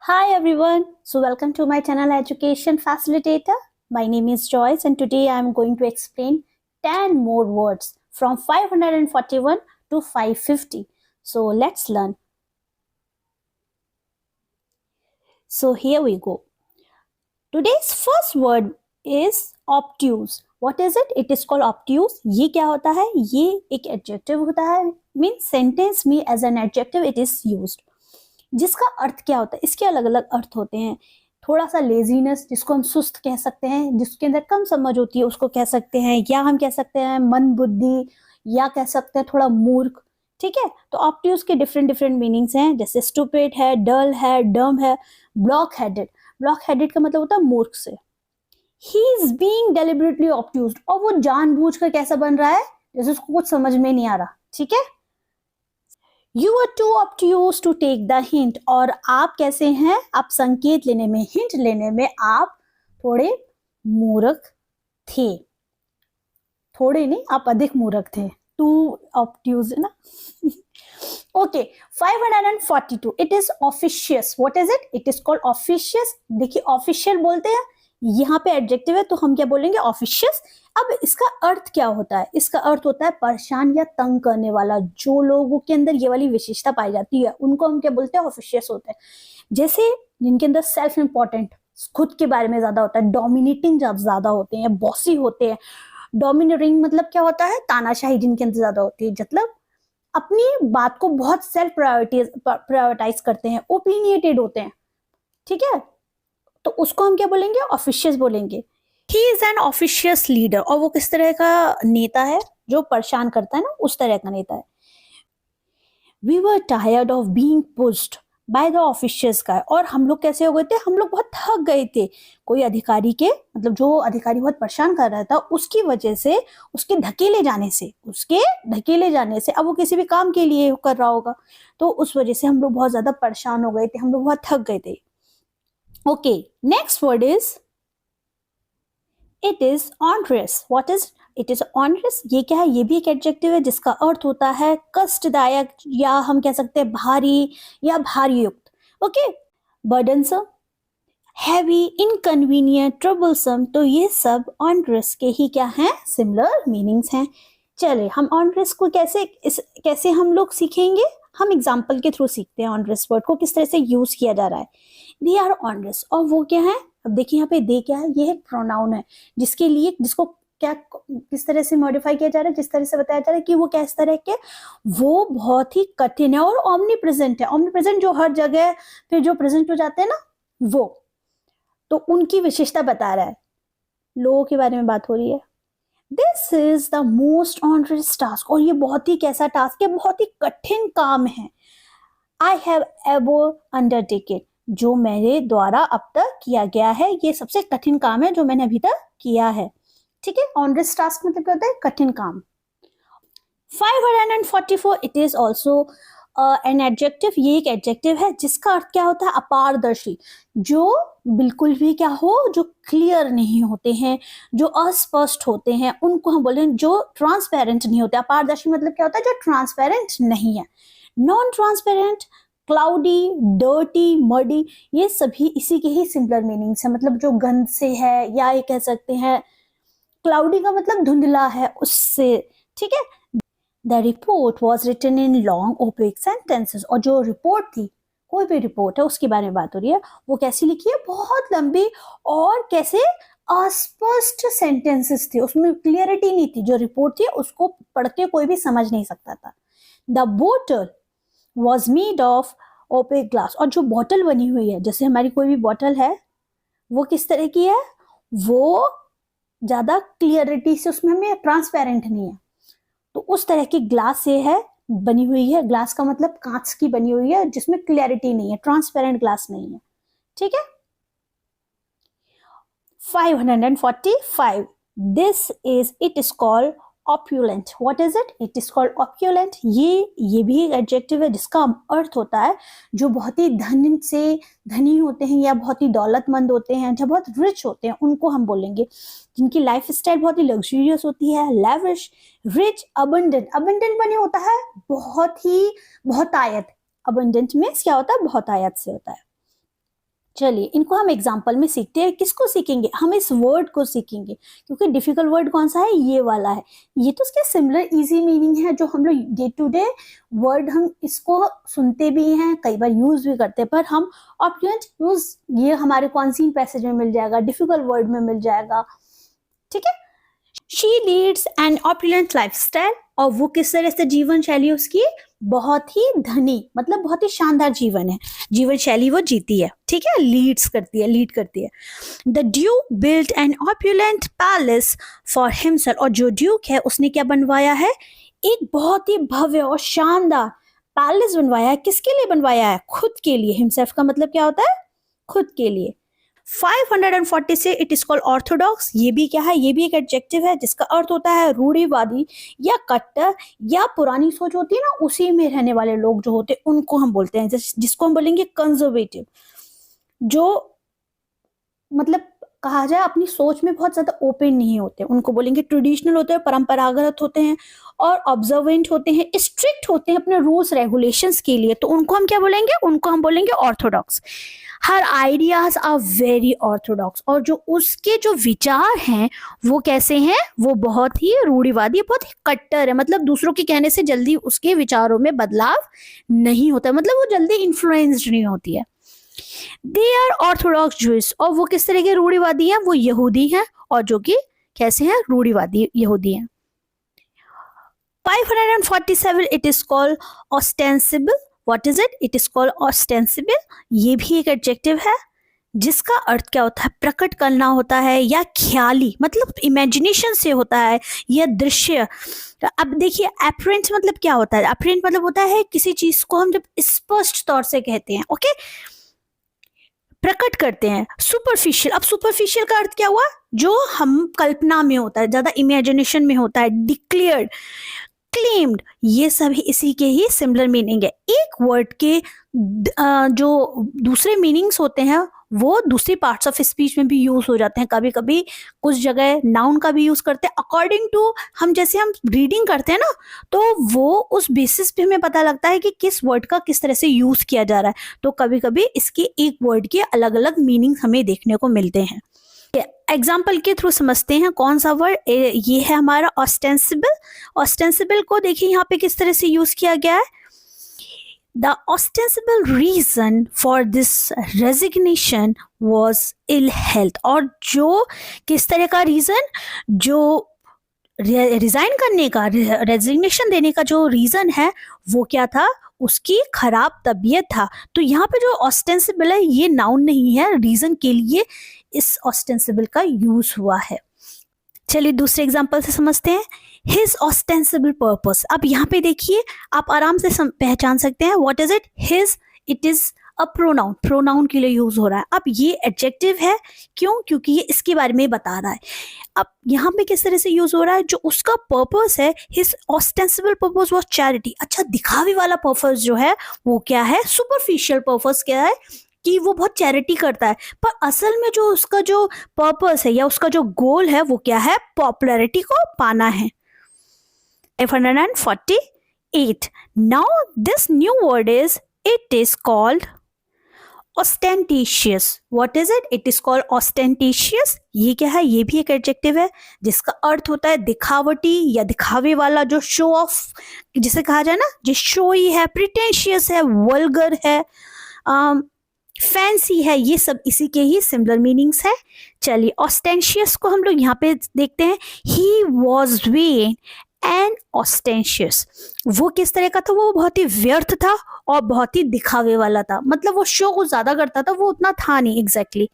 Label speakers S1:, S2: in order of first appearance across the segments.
S1: Hi everyone. So welcome to my channel Education Facilitator. My name is Joyce and today I am going to explain 10 more words from 541 to 550. So let's learn. So here we go. Today's first word is obtuse. What is it? It is called obtuse. ये क्या होता है? ये एक adjective होता है. Means sentence में as an adjective it is used. जिसका अर्थ क्या होता है? इसके अलग अलग अर्थ होते हैं. थोड़ा सा लेजीनेस, जिसको हम सुस्त कह सकते हैं, जिसके अंदर कम समझ होती है उसको कह सकते हैं, या हम कह सकते हैं मंद बुद्धि, या कह सकते हैं थोड़ा मूर्ख. ठीक है, तो ऑब्ट्यूज के डिफरेंट डिफरेंट मीनिंग्स हैं, जैसे स्टूपिड है, डल है, डम है, ब्लॉक हेडेड. ब्लॉक हेडेड का मतलब होता है मूर्ख से. He is being deliberately obtuse, और वो जानबूझकर कैसा बन रहा है, जैसे उसको कुछ समझ में नहीं आ रहा. ठीक है, You were too obtuse to take the hint. और आप कैसे हैं? आप संकेत लेने में, हिंट लेने में आप थोड़े मूर्ख थे. थोड़े नहीं, आप अधिक मूर्ख थे. Too obtuse है ना. Okay, 542. It is officious. What is it? It is called officious. देखिए, official बोलते हैं, यहाँ पे एडजेक्टिव है तो हम क्या बोलेंगे? ऑफिशियस. अब इसका अर्थ क्या होता है? इसका अर्थ होता है परेशान या तंग करने वाला. जो लोगों के अंदर ये वाली विशेषता पाई जाती है उनको हम क्या बोलते हैं? ऑफिशियस होते हैं. जैसे जिनके अंदर सेल्फ इंपॉर्टेंट, खुद के बारे में ज्यादा होता है, डोमिनेटिंग ज्यादा होते हैं, बॉसी होते हैं. डोमिनेटिंग मतलब क्या होता है? तानाशाही जिनके अंदर ज्यादा होती है, मतलब अपनी बात को बहुत सेल्फ प्रायोरिटाइज करते हैं, ओपिनियटेड होते हैं. ठीक है, तो उसको हम क्या बोलेंगे? ऑफिशियस बोलेंगे. ही इज एन ऑफिशियस लीडर, और वो किस तरह का नेता है? जो परेशान करता है ना, उस तरह का नेता है. We were tired of being pushed by the officious guy, और हम लोग कैसे हो गए थे? हम लोग बहुत थक गए थे कोई अधिकारी के, मतलब जो अधिकारी बहुत परेशान कर रहा था उसकी वजह से, उसके धकेले जाने से. अब वो किसी भी काम के लिए कर रहा होगा, तो उस वजह से हम लोग बहुत ज्यादा परेशान हो गए थे, हम लोग बहुत थक गए थे. Okay, next word is, it is onerous. What is it? Is onerous. ये क्या है? ये भी एक एडजेक्टिव है जिसका अर्थ होता है कष्टदायक, या हम कह सकते हैं भारी या भारी युक्त. Okay, burdensome, heavy, inconvenient, troublesome. तो ये सब onerous के ही क्या हैं? सिमिलर मीनिंग्स हैं. चले, हम onerous को कैसे हम लोग सीखेंगे? हम एग्जाम्पल के थ्रू सीखते हैं onerous वर्ड को किस तरह से यूज किया जा रहा है. दे आर ऑनरेस, और वो क्या है? अब देखिए यहाँ पे दे क्या है? ये एक प्रोनाउन है जिसके लिए, जिसको क्या किस तरह से मॉडिफाई किया जा रहा है, जिस तरह से बताया जा रहा है कि वो किस तरह के, वो बहुत ही कठिन है और ओमनी प्रेजेंट है. ओमनी प्रेजेंट जो हर जगह फिर जो प्रेजेंट हो जाते हैं ना, वो, तो उनकी विशेषता बता रहा है. लोगों के बारे में बात हो रही है. This is the most onerous task, और ये बहुत ही कैसा टास्क है? बहुत ही कठिन काम है. आई हैव एवर अंडरटेकन, जो मेरे द्वारा अब तक किया गया है, ये सबसे कठिन काम है जो मैंने अभी तक किया है. ठीक है, ऑनरेस टास्क मतलब क्या होता है? कठिन काम. 544, it is also an adjective. ये एक एडजेक्टिव है जिसका अर्थ क्या होता है? अपारदर्शी. जो बिल्कुल भी क्या हो, जो क्लियर नहीं होते हैं, जो अस्पष्ट होते हैं, उनको हम बोलेंगे जो ट्रांसपेरेंट नहीं होते. अपारदर्शी मतलब क्या होता है? जो ट्रांसपेरेंट नहीं है. Non transparent, cloudy, dirty, muddy, ये सभी इसी के ही सिंपलर मीनिंग्स है. मतलब जो गंद से है, या ये कह सकते हैं क्लाउडी का मतलब धुंधला है, उससे. ठीक है, the report was written in long opaque sentences, और जो रिपोर्ट थी, कोई भी रिपोर्ट है उसके बारे में बात हो रही है, वो कैसी लिखी है? बहुत लंबी और कैसे अस्पष्ट सेंटेंसेस थे, उसमें क्लियरिटी नहीं थी. जो रिपोर्ट थी उसको पढ़ के कोई भी समझ नहीं सकता था. The bottle was made of opaque glass, और जो बॉटल बनी हुई है, जैसे हमारी कोई भी बॉटल है, वो किस तरह की है? वो ज्यादा क्लियरिटी से, उसमें हमें ट्रांसपेरेंट नहीं है, तो उस तरह की ग्लास से है, बनी हुई है. ग्लास का मतलब कांच की बनी हुई है जिसमें क्लियरिटी नहीं है, ट्रांसपेरेंट ग्लास नहीं है. ठीक है. 545, this is, it is called opulent. What is it? It is called opulent. ये भी एक एडजेक्टिव है जिसका अर्थ होता है जो बहुत ही धनी होते हैं, या बहुत ही दौलतमंद होते हैं, या बहुत रिच होते हैं, उनको हम बोलेंगे. जिनकी लाइफ स्टाइल बहुत ही लग्जूरियस होती है, लैविश, रिच, अबंडेंट. अबंडेंट बने होता है बहुत ही बहुतायत. अबंडेंट मीन्स क्या होता है? बहुतायत से होता है. चलिए इनको हम एग्जाम्पल में सीखते हैं। किसको सीखेंगे? हम इस वर्ड को सीखेंगे, क्योंकि डिफिकल्ट वर्ड कौन सा है? ये वाला है। ये तो इसके सिमिलर इजी मीनिंग है, जो हम लोग डे टू डे वर्ड हम इसको सुनते भी हैं, कई बार यूज भी करते हैं, पर हम ऑप्टेंट यूज ये हमारे कॉन्सीन पैसेज में मिल जाएगा, डिफिकल्ट वर्ड में मिल जाएगा। ठीक है। She leads an opulent lifestyle, और वो किस तरह से जीवन शैली उसकी बहुत ही धनी, मतलब बहुत ही शानदार जीवन है, जीवन शैली वो जीती है। ठीक है, लीड करती है। The duke built an opulent palace for himself, और जो ड्यूक है उसने क्या बनवाया है? एक बहुत ही भव्य और शानदार पैलेस बनवाया है। किसके लिए बनवाया है? खुद के लिए। हिमसेल्फ का मतलब क्या होता है? खुद के लिए। 540 से इट इज कॉल्ड ऑर्थोडॉक्स। ये भी क्या है? ये भी एक एडजेक्टिव है जिसका अर्थ होता है रूढ़िवादी या कट्टर, या पुरानी सोच होती है ना, उसी में रहने वाले लोग जो होते हैं उनको हम बोलते हैं, जिसको हम बोलेंगे कंजर्वेटिव, जो मतलब कहा जाए अपनी सोच में बहुत ज्यादा ओपन नहीं होते, उनको बोलेंगे ट्रेडिशनल होते हैं, परंपरागत होते हैं, और ऑब्जर्वेंट होते हैं, स्ट्रिक्ट होते हैं अपने रूल्स रेगुलेशंस के लिए, तो उनको हम क्या बोलेंगे? उनको हम बोलेंगे orthodox. Her ideas are very orthodox, और जो उसके जो विचार हैं वो कैसे हैं? वो बहुत ही रूढ़िवादी, बहुत ही कट्टर है, मतलब दूसरों के कहने से जल्दी उसके विचारों में बदलाव नहीं होता, मतलब वो जल्दी इन्फ्लुएंस्ड नहीं होती है। दे आर ऑर्थोडॉक्स जूइश, और वो किस तरह के रूढ़िवादी हैं? वो यहूदी हैं, और जो कि कैसे हैं? रूढ़िवादी यहूदी हैं। 547 it is called ostensible. What is it? It is called ostensible. ये भी एक एडजेक्टिव है जिसका अर्थ क्या होता है? प्रकट करना होता है, या ख्याली, मतलब इमेजिनेशन से होता है, यह दृश्य। अब देखिए एपरेंट मतलब क्या होता है? एपरेंट मतलब होता है किसी चीज को हम जब स्पष्ट तौर से कहते हैं, ओके, प्रकट करते हैं। सुपरफिशियल, अब सुपरफिशियल का अर्थ क्या हुआ? जो हम कल्पना में होता है, ज्यादा इमेजिनेशन में होता है। डिक्लेयर्ड, क्लेम्ड, ये सभी इसी के ही सिमिलर मीनिंग है। एक वर्ड के जो दूसरे मीनिंग्स होते हैं वो दूसरी पार्ट्स ऑफ स्पीच में भी यूज हो जाते हैं। कभी कभी कुछ जगह नाउन का भी यूज करते हैं अकॉर्डिंग टू, हम जैसे हम रीडिंग करते हैं ना, तो वो उस बेसिस पे हमें पता लगता है कि किस वर्ड का किस तरह से यूज किया जा रहा है। तो कभी कभी इसके एक वर्ड के अलग अलग मीनिंग हमें देखने को मिलते हैं। एग्जाम्पल के थ्रू समझते हैं कौन सा वर्ड ये है हमारा ऑस्टेंसिबल। ऑस्टेंसिबल को देखिए यहाँ पे किस तरह से यूज किया गया है। The ostensible reason for this resignation was ill health, और जो किस तरह का रीजन, जो रिजाइन करने का, रेजिग्नेशन देने का जो रीजन है वो क्या था? उसकी खराब तबीयत था। तो यहाँ पे जो ऑस्टेंसिबल है ये नाउन नहीं है, रीजन के लिए इस ऑस्टेंसिबल का यूज हुआ है। चलिए दूसरे एग्जांपल से समझते हैं। हिज ऑस्टेंसिबल पर्पस, अब यहाँ पे देखिए आप आराम से पहचान सकते हैं what is it? His, it is a pronoun, pronoun के लिए यूज हो रहा है। अब ये एडजेक्टिव है, क्यों? क्योंकि ये इसके बारे में बता रहा है। अब यहाँ पे किस तरह से यूज हो रहा है? जो उसका पर्पस है, his ostensible purpose was charity. अच्छा, दिखावे वाला पर्पस जो है वो क्या है? सुपरफिशियल पर्पस क्या है कि वो बहुत चैरिटी करता है, पर असल में जो उसका जो पर्पस है या उसका जो गोल है वो क्या है? पॉपुलैरिटी को पाना है। 548 now this new word is, it is called ostentatious. What is it? It is called ostentatious. ये क्या है? ये भी एक एडजेक्टिव है जिसका अर्थ होता है दिखावटी या दिखावे वाला, जो शो ऑफ जिसे कहा जाए ना, जो शोई है, प्रिटेंशियस है, वल्गर है, फैंसी है, ये सब इसी के ही सिमिलर मीनिंग्स है। चलिए ऑस्टेंशियस को हम लोग यहाँ पे देखते हैं। ही वॉज वेन एंड ऑस्टेंशियस, वो किस तरह का था? वो बहुत ही व्यर्थ था और बहुत ही दिखावे वाला था, मतलब वो शो को ज्यादा करता था, वो उतना था नहीं exactly.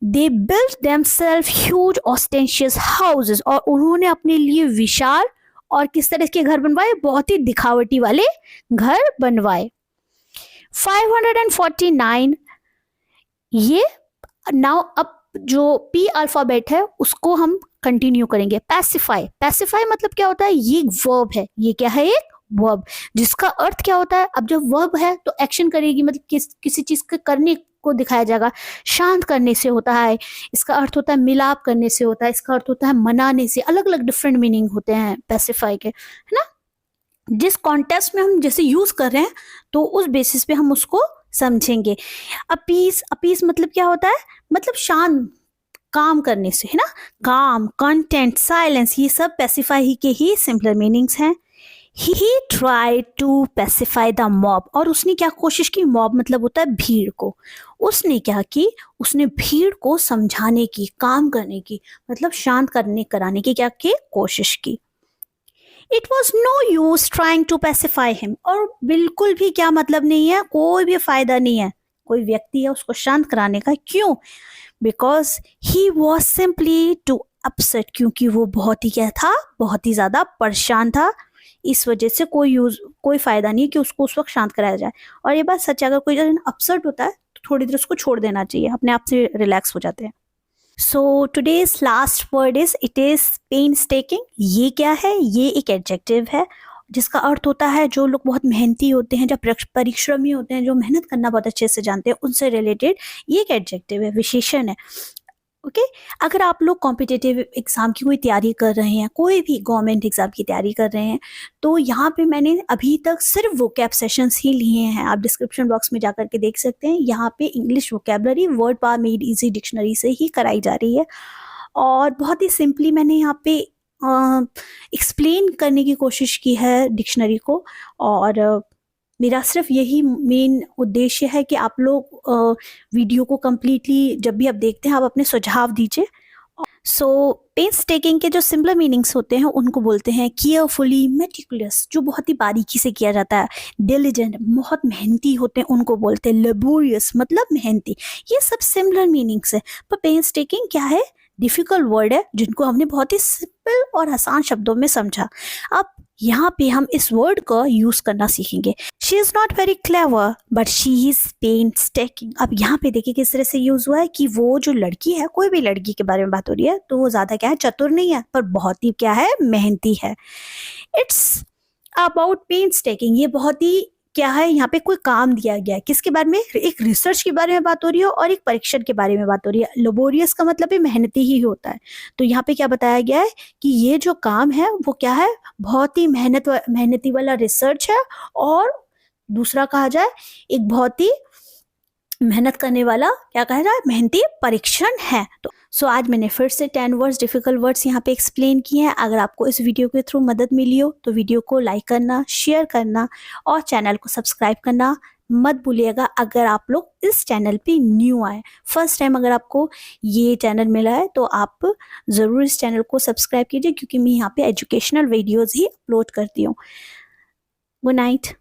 S1: They built themselves huge ostentatious houses, और उन्होंने अपने लिए विशाल और किस तरह के घर बनवाए? बहुत ही दिखावटी वाले घर बनवाए। 549 ये नाउ, अब जो पी अल्फाबेट है उसको हम कंटिन्यू करेंगे। पैसिफाई, पैसिफाई मतलब क्या होता है? ये वर्ब है, ये क्या है? एक वर्ब, जिसका अर्थ क्या होता है? अब जब वर्ब है तो एक्शन करेगी, मतलब किसी चीज के करने को दिखाया जाएगा। शांत करने से होता है, इसका अर्थ होता है मिलाप करने से होता है, इसका अर्थ होता है मनाने से। अलग अलग डिफरेंट मीनिंग होते हैं पैसिफाई के, है ना। जिस कॉन्टेक्स्ट में हम जैसे यूज कर रहे हैं तो उस बेसिस पे हम उसको समझेंगे। अपीस, अपीस मतलब क्या होता है, मतलब शांत, काम करने से, है ना। काम, कंटेंट, साइलेंस, ये सब पैसिफाई के ही सिंपलर मीनिंग्स हैं। He try to pacify the mob, और उसने क्या कोशिश की, मॉब मतलब होता है भीड़ को। उसने क्या की, उसने भीड़ को समझाने की, काम करने की, मतलब शांत करने कराने की क्या की कोशिश की। It was no use trying to pacify him, और बिल्कुल भी क्या मतलब नहीं है, कोई भी फायदा नहीं है कोई व्यक्ति है उसको शांत कराने का। क्यों? Because he was simply too upset, क्योंकि वो बहुत ही क्या था, बहुत ही ज्यादा परेशान था। इस वजह से कोई फायदा नहीं कि उसको उस वक्त शांत कराया जाए। और ये बात सच है, अगर कोई जन अपसेट होता है तो थोड़ी देर उसको छोड़ देना चाहिए, अपने आप से रिलैक्स हो जाते हैं। So today's last word is, it is painstaking. ये क्या है, ये एक एडजेक्टिव है जिसका अर्थ होता है जो लोग बहुत मेहनती होते हैं, जो परिश्रमी होते हैं, जो मेहनत करना बहुत अच्छे से जानते हैं, उनसे रिलेटेड ये एक एडजेक्टिव है, विशेषण है। ओके अगर आप लोग कॉम्पिटिटिव एग्जाम की कोई तैयारी कर रहे हैं, कोई भी गवर्नमेंट एग्जाम की तैयारी कर रहे हैं, तो यहाँ पे मैंने अभी तक सिर्फ वोकैब सेशंस ही लिए हैं। आप डिस्क्रिप्शन बॉक्स में जाकर के देख सकते हैं, यहाँ पे English vocabulary word power made easy dictionary से ही कराई जा रही है। और बहुत ही सिंपली मैंने यहाँ पे एक्सप्लेन करने की कोशिश की है डिक्शनरी को। और मेरा सिर्फ यही मेन उद्देश्य है कि आप लोग वीडियो को कम्प्लीटली जब भी आप देखते हैं आप अपने सुझाव दीजिए। सो पेंसटेकिंग के जो सिंपल मीनिंग्स होते हैं उनको बोलते हैं केयरफुली, मेटिकुलस, जो बहुत ही बारीकी से किया जाता है, डिलिजेंट, बहुत मेहनती होते हैं उनको बोलते हैं, लेबोरियस मतलब मेहनती। ये सब सिमिलर मीनिंग्स है। पर पेंसटेकिंग क्या है, डिफिकल्ट वर्ड है जिनको हमने बहुत ही सिंपल और आसान शब्दों में समझा। अब यहाँ पे हम इस वर्ड का यूज करना सीखेंगे। She is not very clever but she is painstaking. अब यहाँ पे देखिए किस तरह से यूज हुआ है कि वो जो लड़की है, कोई भी लड़की के बारे में बात हो रही है, तो वो ज्यादा क्या है, चतुर नहीं है, पर बहुत ही क्या है, मेहनती है। इट्स अबाउट पेनस्टेकिंग, ये बहुत ही क्या है, यहाँ पे कोई काम दिया गया है, किसके बारे में, एक रिसर्च के बारे में बात हो रही है और एक परीक्षण के बारे में बात हो रही है। लेबोरियस का मतलब भी मेहनती ही होता है। तो यहाँ पे क्या बताया गया है कि ये जो काम है वो क्या है, बहुत ही मेहनती वाला रिसर्च है, और दूसरा कहा जाए एक बहुत ही मेहनत करने वाला, क्या कहा जाए, मेहनती परीक्षण है। तो सो आज मैंने फिर से 10 वर्ड्स, डिफिकल्ट वर्ड्स यहाँ पे एक्सप्लेन किए हैं। अगर आपको इस वीडियो के थ्रू मदद मिली हो तो वीडियो को लाइक करना, शेयर करना और चैनल को सब्सक्राइब करना मत भूलिएगा। अगर आप लोग इस चैनल पे न्यू आए, फर्स्ट टाइम अगर आपको ये चैनल मिला है, तो आप ज़रूर इस चैनल को सब्सक्राइब कीजिए, क्योंकि मैं यहाँ पे एजुकेशनल वीडियोज़ ही अपलोड करती हूँ। Good night.